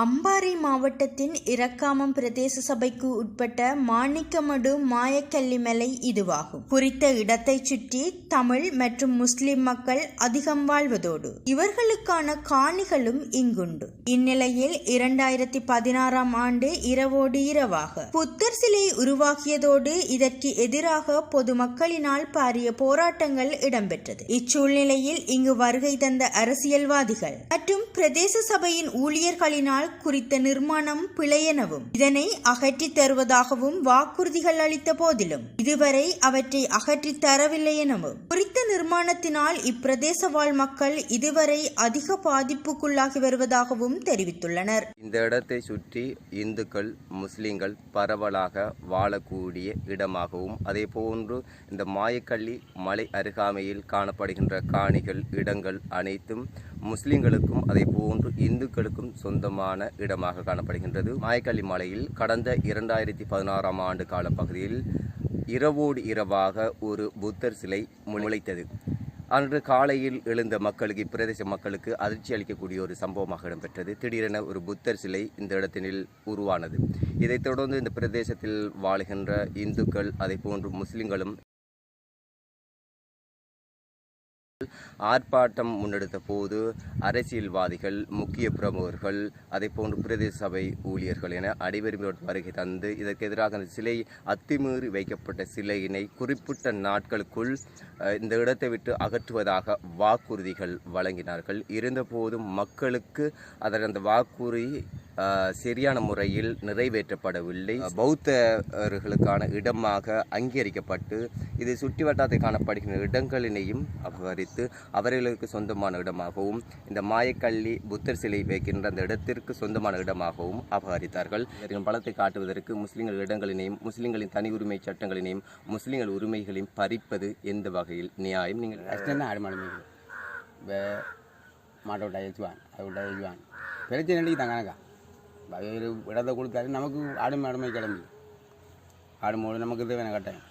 அம்பாறை மாவட்டத்தின் இரக்காமம் பிரதேச சபைக்கு உட்பட்ட மாணிக்கமடு மாயக்கல்லி மலை இதுவாகும். குறித்த இடத்தை சுற்றி தமிழ் மற்றும் முஸ்லிம் மக்கள் அதிகம் வாழ்வதோடு இவர்களுக்கான காணிகளும் இங்குண்டு. இந்நிலையில் 2016 ஆண்டு இரவோடு இரவாக புத்தர் சிலை உருவாகியதோடு இதற்கு எதிராக பொதுமக்களினால் பாரிய போராட்டங்கள் இடம்பெற்றது. இச்சூழ்நிலையில் இங்கு வருகை தந்த அரசியல்வாதிகள் மற்றும் பிரதேச சபையின் ஊழியர்களினால் குறித்த நிர்மாணம் பிழை எனவும் இதனை அகற்றித் தருவதாகவும் வாக்குறுதிகள் அளித்த போதிலும் இதுவரை அவற்றை அகற்றித் தரவில்லை எனவும் குறித்த நிர்மாணத்தினால் இப்பிரதேச வாழ் மக்கள் இதுவரை அதிக பாதிப்புக்குள்ளாகி வருவதாகவும் தெரிவித்துள்ளனர். இந்த இடத்தை சுற்றி இந்துக்கள் முஸ்லிம்கள் பரவலாக வாழக்கூடிய இடமாகவும் அதே போன்று இந்த மாயக்கல்லி மலை அருகாமையில் காணப்படுகின்ற காணிகள் இடங்கள் அனைத்தும் முஸ்லிம்களுக்கும் அதே போன்று இந்துக்களுக்கும் சொந்தமான இடமாக காணப்படுகின்றது. மாயக்கல்லி மலையில் கடந்த 2016 ஆண்டு கால பகுதியில் இரவோடு இரவாக ஒரு புத்தர் சிலை முளைத்தது. அன்று காலையில் எழுந்த மக்களுக்கு இப்பிரதேச மக்களுக்கு அதிர்ச்சி அளிக்கக்கூடிய ஒரு சம்பவமாக இடம்பெற்றது. திடீரென ஒரு புத்தர் சிலை இந்த இடத்தினில் உருவானது. இதைத் தொடர்ந்து இந்த பிரதேசத்தில் வாழுகின்ற இந்துக்கள் அதே போன்று முஸ்லிம்களும் ஆர்ப்பாட்டம் முன்னெடுத்த போது அரசியல்வாதிகள் முக்கிய பிரமுகர்கள் அதே போன்று பிரதேச சபை ஊழியர்கள் என அனைவரும் வருகை தந்து இதற்கு எதிராக சிலை அத்துமீறி வைக்கப்பட்ட சிலையினை குறிப்பிட்ட நாட்களுக்குள் இந்த இடத்தை விட்டு அகற்றுவதாக வாக்குறுதிகள் வழங்கினார்கள். இருந்தபோதும் மக்களுக்கு அந்த வாக்குறுதி சரியான முறையில் நிறைவேற்றப்படவில்லை. பௌத்தர்களுக்கான இடமாக அங்கீகரிக்கப்பட்டு இது சுற்றி வட்டாரத்தை காணப்படுகின்ற இடங்களினையும் அபகரித்து அவர்களுக்கு சொந்தமான இடமாகவும் இந்த மாயக்கல்லி புத்தர் சிலை வைக்கின்ற அந்த இடத்திற்கு சொந்தமான இடமாகவும் அபகரித்தார்கள். பலத்தை காட்டுவதற்கு முஸ்லிம்கள் இடங்களினையும் முஸ்லிம்களின் தனி உரிமை சட்டங்களினையும் முஸ்லிம்கள் உரிமைகளையும் பறிப்பது எந்த வகையில் நியாயம்? நீங்கள் மாட்டோட்டான் பிரச்சனை தாங்க இடத்தை கொடுத்தாரு நமக்கு ஆடு மாடுமை கிளம்பி ஆடு மாடு நமக்கு தேவையான கட்டாயம்